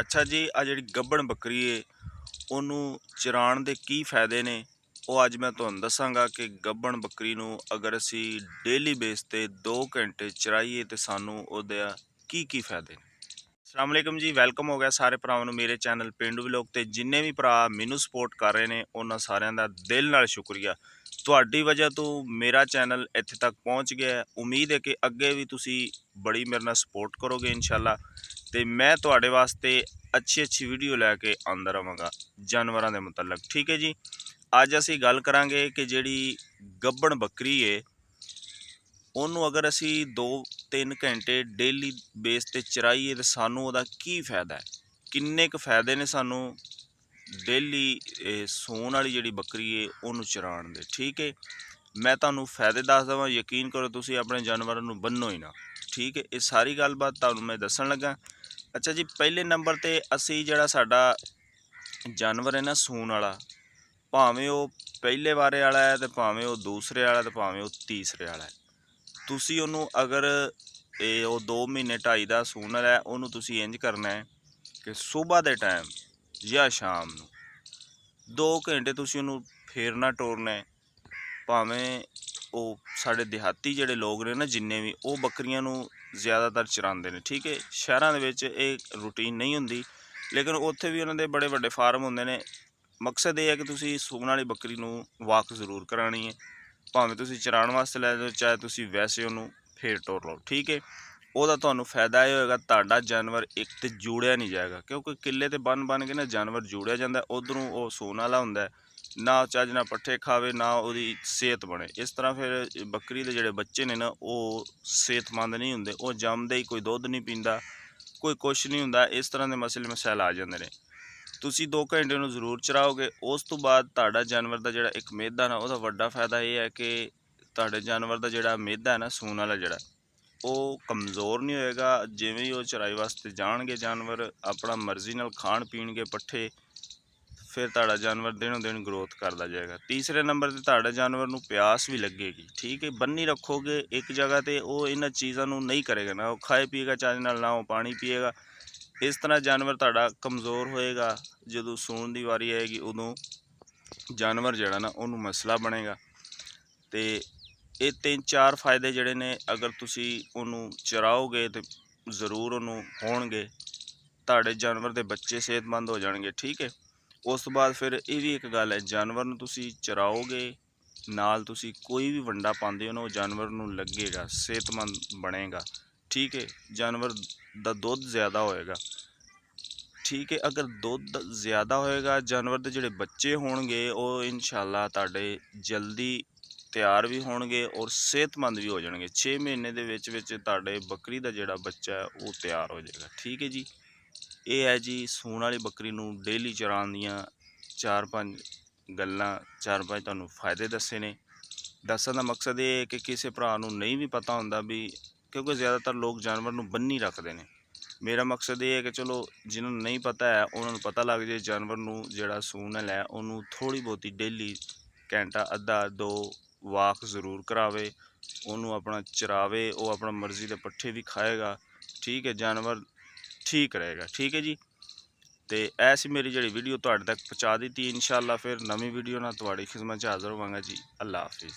ਅੱਛਾ ਜੀ, ਆ ਜਿਹੜੀ ਗੱਭਣ ਬੱਕਰੀ ਏ ਉਹਨੂੰ ਚਰਾਉਣ ਦੇ ਕੀ ਫਾਇਦੇ ਨੇ ਉਹ ਅੱਜ ਮੈਂ ਤੁਹਾਨੂੰ ਦੱਸਾਂਗਾ ਕਿ ਗੱਭਣ ਬੱਕਰੀ ਨੂੰ ਅਗਰ ਅਸੀਂ ਡੇਲੀ ਬੇਸ ਤੇ 2 ਘੰਟੇ ਚਰਾਈਏ ਤੇ ਸਾਨੂੰ ਉਹਦੇ ਕੀ ਫਾਇਦੇ ਨੇ। ਅਸਲਾਮ ਵਾਲੇਕਮ ਜੀ, ਵੈਲਕਮ ਹੋ ਗਿਆ ਸਾਰੇ ਭਰਾਵਾਂ ਨੂੰ ਮੇਰੇ ਚੈਨਲ ਪੇਂਡੂ ਵਲੌਗ ਤੇ। ਜਿੰਨੇ ਵੀ ਭਰਾ ਮੈਨੂੰ ਸਪੋਰਟ ਕਰ ਰਹੇ ਨੇ ਉਹਨਾਂ ਸਾਰਿਆਂ ਦਾ ਦਿਲ ਨਾਲ ਸ਼ੁਕਰੀਆ। ਤੁਹਾਡੀ ਵਜ੍ਹਾ ਤੋਂ ਮੇਰਾ ਚੈਨਲ ਇੱਥੇ ਤੱਕ ਪਹੁੰਚ ਗਿਆ ਹੈ। ਉਮੀਦ ਹੈ ਕਿ ਅੱਗੇ ਵੀ ਤੁਸੀਂ ਬੜੀ ਮੇਰੇ ਨਾਲ ਸਪੋਰਟ ਕਰੋਗੇ ਇਨਸ਼ਾਅੱਲਾ। ਤੇ ਮੈਂ ਤੁਹਾਡੇ ਵਾਸਤੇ अच्छी ਵੀਡੀਓ ਲੈ ਕੇ ਆਉਂਦਾ ਰਹਾਂਗਾ ਜਾਨਵਰਾਂ ਦੇ ਮੁਤਲਕ। ਠੀਕ ਹੈ ਜੀ, ਅੱਜ ਅਸੀਂ ਗੱਲ ਕਰਾਂਗੇ ਕਿ ਜਿਹੜੀ ਗੱਭਣ ਬੱਕਰੀ ਏ ਉਹਨੂੰ ਅਗਰ ਅਸੀਂ 2-3 ਘੰਟੇ ਡੇਲੀ ਬੇਸ ਤੇ ਚਰਾਈਏ ਤੇ ਸਾਨੂੰ ਉਹਦਾ ਕੀ ਫਾਇਦਾ ਹੈ, ਕਿੰਨੇ ਕੁ ਫਾਇਦੇ ਨੇ ਸਾਨੂੰ ਡੇਲੀ ਸੂਣ ਵਾਲੀ ਜਿਹੜੀ ਬੱਕਰੀ ਏ ਉਹਨੂੰ ਚਰਾਉਣ ਦੇ। ਠੀਕ ਹੈ, ਮੈਂ ਤੁਹਾਨੂੰ ਫਾਇਦੇ ਦੱਸ ਦੇਵਾਂ, ਯਕੀਨ ਕਰੋ ਤੁਸੀਂ ਆਪਣੇ ਜਾਨਵਰਾਂ ਨੂੰ ਬੰਨੋ ਹੀ ਨਾ। ਠੀਕ ਹੈ, ਇਹ ਸਾਰੀ ਗੱਲਬਾਤ ਤੁਹਾਨੂੰ ਮੈਂ ਦੱਸਣ ਲੱਗਾ। ਅੱਛਾ ਜੀ, ਪਹਿਲੇ ਨੰਬਰ ਤੇ ਅਸੀਂ ਜਿਹੜਾ ਸਾਡਾ ਜਾਨਵਰ ਹੈ ਨਾ ਸੂਣ ਵਾਲਾ, ਭਾਵੇਂ ਉਹ ਪਹਿਲੇ ਵਾਰੇ ਵਾਲਾ ਹੈ ਤੇ ਭਾਵੇਂ ਉਹ ਦੂਸਰੇ ਵਾਲਾ ਤੇ ਭਾਵੇਂ ਉਹ ਤੀਸਰੇ ਵਾਲਾ ਹੈ, ਤੁਸੀਂ ਉਹਨੂੰ ਅਗਰ ਉਹ 2 ਮਹੀਨੇ 2.5 ਦਾ ਸੂਣ ਵਾਲਾ ਹੈ ਉਹਨੂੰ ਤੁਸੀਂ ਇੰਜ ਕਰਨਾ ਹੈ ਕਿ ਸਵੇਰ ਦੇ ਟਾਈਮ ਜਾਂ ਸ਼ਾਮ ਨੂੰ 2 ਘੰਟੇ ਤੁਸੀਂ ਉਹਨੂੰ ਫੇਰਨਾ ਟੋਰਨਾ ਹੈ। ਭਾਵੇਂ ਉਹ ਸਾਡੇ ਦਿਹਾਤੀ ਜਿਹੜੇ ਲੋਕ ਨੇ ਨਾ ਜਿੰਨੇ ਵੀ, ਉਹ ਬੱਕਰੀਆਂ ਨੂੰ ਜ਼ਿਆਦਾਤਰ ਚਰਾਉਂਦੇ ਨੇ। ਠੀਕ ਹੈ, ਸ਼ਹਿਰਾਂ ਦੇ ਵਿੱਚ ਇਹ ਰੂਟੀਨ ਨਹੀਂ ਹੁੰਦੀ, ਲੇਕਿਨ ਉੱਥੇ ਵੀ ਉਹਨਾਂ ਦੇ ਬੜੇ ਵੱਡੇ ਫਾਰਮ ਹੁੰਦੇ ਨੇ। ਮਕਸਦ ਇਹ ਹੈ ਕਿ ਤੁਸੀਂ ਸੂਣ ਵਾਲੀ ਬੱਕਰੀ ਨੂੰ ਵਾਕ ਜ਼ਰੂਰ ਕਰਾਉਣੀ ਹੈ, ਭਾਵੇਂ ਤੁਸੀਂ ਚਰਾਉਣ ਵਾਸਤੇ ਲੈ ਜਾਓ ਚਾਹੇ ਤੁਸੀਂ ਵੈਸੇ ਉਹਨੂੰ ਫੇਰ ਟੋਰ ਲਓ। ਠੀਕ ਹੈ, ਉਹਦਾ ਤੁਹਾਨੂੰ ਫਾਇਦਾ ਇਹ ਹੋਏਗਾ, ਤੁਹਾਡਾ ਜਾਨਵਰ ਇੱਕ ਤੇ ਜੂੜਿਆ ਨਹੀਂ ਜਾਏਗਾ, ਕਿਉਂਕਿ ਕਿੱਲੇ ਤੇ ਬੰਨ ਕੇ ਨਾ ਜਾਨਵਰ ਜੂੜਿਆ ਜਾਂਦਾ, ਉਧਰੋਂ ਉਹ ਸੂਣ ਵਾਲਾ ਹੁੰਦਾ, ਨਾ ਚੱਜ ਨਾਲ ਪੱਠੇ ਖਾਵੇ ਨਾ ਉਹਦੀ ਸਿਹਤ ਬਣੇ। ਇਸ ਤਰ੍ਹਾਂ ਫਿਰ ਬੱਕਰੀ ਦੇ ਜਿਹੜੇ ਬੱਚੇ ਨੇ ਨਾ ਉਹ ਸਿਹਤਮੰਦ ਨਹੀਂ ਹੁੰਦੇ, ਉਹ ਜੰਮਦੇ ਹੀ ਕੋਈ ਦੁੱਧ ਨਹੀਂ ਪੀਂਦਾ, ਕੋਈ ਕੁਛ ਨਹੀਂ ਹੁੰਦਾ। ਇਸ ਤਰ੍ਹਾਂ ਦੇ ਮਸਲੇ ਮਸਾਇਲ ਆ ਜਾਂਦੇ ਨੇ। ਤੁਸੀਂ 2 ਘੰਟੇ ਨੂੰ ਜ਼ਰੂਰ ਚਰਾਓਗੇ, ਉਸ ਤੋਂ ਬਾਅਦ ਤੁਹਾਡਾ ਜਾਨਵਰ ਦਾ ਜਿਹੜਾ ਇੱਕ ਮੇਦਾ ਨਾ, ਉਹਦਾ ਵੱਡਾ ਫਾਇਦਾ ਇਹ ਹੈ ਕਿ ਤੁਹਾਡੇ ਜਾਨਵਰ ਦਾ ਜਿਹੜਾ ਮੇਦਾ ਹੈ ਨਾ ਸੂਣ ਵਾਲਾ ਜਿਹੜਾ, ਉਹ ਕਮਜ਼ੋਰ ਨਹੀਂ ਹੋਏਗਾ। ਜਿਵੇਂ ਹੀ ਉਹ ਚਰਾਈ ਵਾਸਤੇ ਜਾਣਗੇ ਜਾਨਵਰ ਆਪਣਾ ਮਰਜ਼ੀ ਨਾਲ ਖਾਣ ਪੀਣਗੇ ਪੱਠੇ, ਫਿਰ ਤੁਹਾਡਾ ਜਾਨਵਰ ਦਿਨੋਂ ਦਿਨ ਗਰੋਥ ਕਰਦਾ ਜਾਏਗਾ। ਤੀਸਰੇ ਨੰਬਰ ਤੇ ਤੁਹਾਡੇ ਜਾਨਵਰ ਨੂੰ ਪਿਆਸ ਵੀ ਲੱਗੇਗੀ। ਠੀਕ ਹੈ, ਬੰਨੀ ਰੱਖੋਗੇ ਇੱਕ ਜਗ੍ਹਾ ਤੇ ਉਹ ਇਹਨਾਂ ਚੀਜ਼ਾਂ ਨੂੰ ਨਹੀਂ ਕਰੇਗਾ, ਨਾ ਉਹ ਖਾਏ ਪੀਏਗਾ ਚੱਜ ਨਾਲ, ਨਾ ਉਹ ਪਾਣੀ ਪੀਏਗਾ। ਇਸ ਤਰ੍ਹਾਂ ਜਾਨਵਰ ਤੁਹਾਡਾ ਕਮਜ਼ੋਰ ਹੋਏਗਾ। ਜਦੋਂ ਸੂਣ ਦੀ ਵਾਰੀ ਆਏਗੀ ਉਦੋਂ ਜਾਨਵਰ ਜਿਹੜਾ ਨਾ ਉਹਨੂੰ ਮਸਲਾ ਬਣੇਗਾ। ਤੇ ਇਹ 3-4 ਫਾਇਦੇ ਜਿਹੜੇ ਨੇ ਅਗਰ ਤੁਸੀਂ ਉਹਨੂੰ ਚਰਾਓਗੇ ਤੇ ਜ਼ਰੂਰ ਉਹਨੂੰ ਹੋਣਗੇ, ਤੁਹਾਡੇ ਜਾਨਵਰ ਦੇ ਬੱਚੇ ਸਿਹਤਮੰਦ ਹੋ ਜਾਣਗੇ। ਠੀਕ ਹੈ, ਉਸ ਤੋਂ ਬਾਅਦ ਫਿਰ ਇਹ ਵੀ ਇੱਕ ਗੱਲ ਹੈ, ਜਾਨਵਰ ਨੂੰ ਤੁਸੀਂ ਚਰਾਓਗੇ ਨਾਲ ਤੁਸੀਂ ਕੋਈ ਵੀ ਵੰਡਾ ਪਾਉਂਦੇ ਹੋ ਨਾ ਉਹ ਜਾਨਵਰ ਨੂੰ ਲੱਗੇਗਾ, ਸਿਹਤਮੰਦ ਬਣੇਗਾ। ਠੀਕ ਹੈ, ਜਾਨਵਰ ਦਾ ਦੁੱਧ ਜ਼ਿਆਦਾ ਹੋਏਗਾ। ਠੀਕ ਹੈ, ਅਗਰ ਦੁੱਧ ਜ਼ਿਆਦਾ ਹੋਏਗਾ ਜਾਨਵਰ ਦੇ ਜਿਹੜੇ ਬੱਚੇ ਹੋਣਗੇ ਉਹ ਇਨਸ਼ਾਅੱਲਾ ਤੁਹਾਡੇ ਜਲਦੀ ਤਿਆਰ ਵੀ ਹੋਣਗੇ ਔਰ ਸਿਹਤਮੰਦ ਵੀ ਹੋ ਜਾਣਗੇ। 6 ਮਹੀਨੇ ਦੇ ਵਿੱਚ ਤੁਹਾਡੇ ਬੱਕਰੀ ਦਾ ਜਿਹੜਾ ਬੱਚਾ ਹੈ ਉਹ ਤਿਆਰ ਹੋ ਜਾਏਗਾ। ਠੀਕ ਹੈ ਜੀ, ਇਹ ਹੈ ਜੀ ਸੂਣ ਵਾਲੀ ਬੱਕਰੀ ਨੂੰ ਡੇਲੀ ਚਰਾਉਣ ਦੀਆਂ 4-5 ਗੱਲਾਂ, 4-5 ਤੁਹਾਨੂੰ ਫਾਇਦੇ ਦੱਸੇ ਨੇ। ਦੱਸਣ ਦਾ ਮਕਸਦ ਇਹ ਹੈ ਕਿ ਕਿਸੇ ਭਰਾ ਨੂੰ ਨਹੀਂ ਵੀ ਪਤਾ ਹੁੰਦਾ ਵੀ, ਕਿਉਂਕਿ ਜ਼ਿਆਦਾਤਰ ਲੋਕ ਜਾਨਵਰ ਨੂੰ ਬੰਨੀ ਰੱਖਦੇ ਨੇ। ਮੇਰਾ ਮਕਸਦ ਇਹ ਹੈ ਕਿ ਚਲੋ ਜਿਹਨਾਂ ਨੂੰ ਨਹੀਂ ਪਤਾ ਹੈ ਉਹਨਾਂ ਨੂੰ ਪਤਾ ਲੱਗ ਜਾਏ। ਜਾਨਵਰ ਨੂੰ ਜਿਹੜਾ ਸੂਣ ਵਾਲਾ ਹੈ ਉਹਨੂੰ ਥੋੜ੍ਹੀ ਬਹੁਤੀ ਡੇਲੀ ਘੰਟਾ ਅੱਧਾ 2 ਵਾਕ ਜ਼ਰੂਰ ਕਰਾਵੇ, ਉਹਨੂੰ ਆਪਣਾ ਚਰਾਵੇ, ਉਹ ਆਪਣਾ ਮਰਜ਼ੀ ਦੇ ਪੱਠੇ ਵੀ ਖਾਏਗਾ। ਠੀਕ ਹੈ, ਜਾਨਵਰ ਠੀਕ ਰਹੇਗਾ। ਠੀਕ ਹੈ ਜੀ, ਤੇ ਐਸੀ ਮੇਰੀ ਜਿਹੜੀ ਵੀਡੀਓ ਤੁਹਾਡੇ ਤੱਕ ਪਹੁੰਚਾ ਦਿੱਤੀ। ਇਨਸ਼ਾਅੱਲਾ ਫਿਰ ਨਵੀਂ ਵੀਡੀਓ ਨਾਲ ਤੁਹਾਡੀ ਖਿਦਮਤ 'ਚ ਹਾਜ਼ਰ ਹੋਵਾਂਗਾ ਜੀ। ਅੱਲਾ ਹਾਫਿਜ਼।